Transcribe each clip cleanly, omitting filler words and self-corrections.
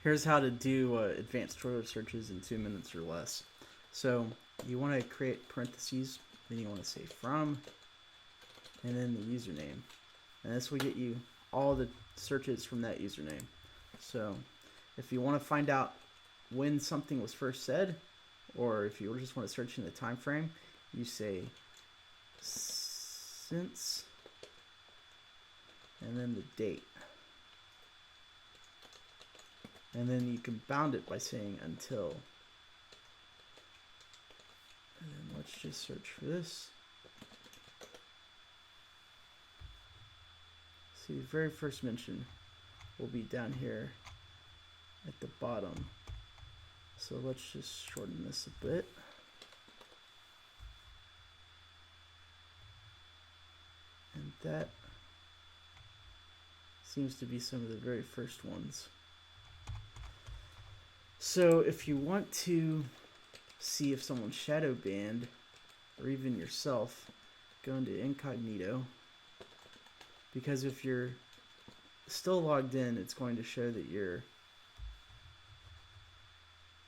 Here's how to do advanced Twitter searches in 2 minutes or less. So you want to create parentheses, then you want to say from, and then the username. And this will get you all the searches from that username. So if you want to find out when something was first said, or if you just want to search in the time frame, you say since, and then the date. And then you can bound it by saying until. And then let's just search for this. See, the very first mention will be down here at the bottom. So let's just shorten this a bit. And that seems to be some of the very first ones. So if you want to see if someone's shadow banned, or even yourself, go into incognito. Because if you're still logged in, it's going to show that you're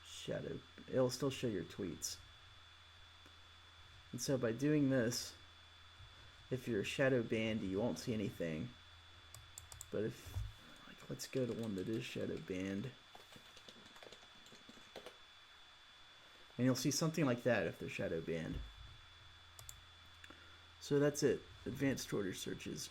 shadow. It'll still show your tweets. And so by doing this, if you're shadow banned, you won't see anything. But if, like, let's go to one that is shadow banned. And you'll see something like that if they're shadow banned. So that's it. Advanced Twitter searches.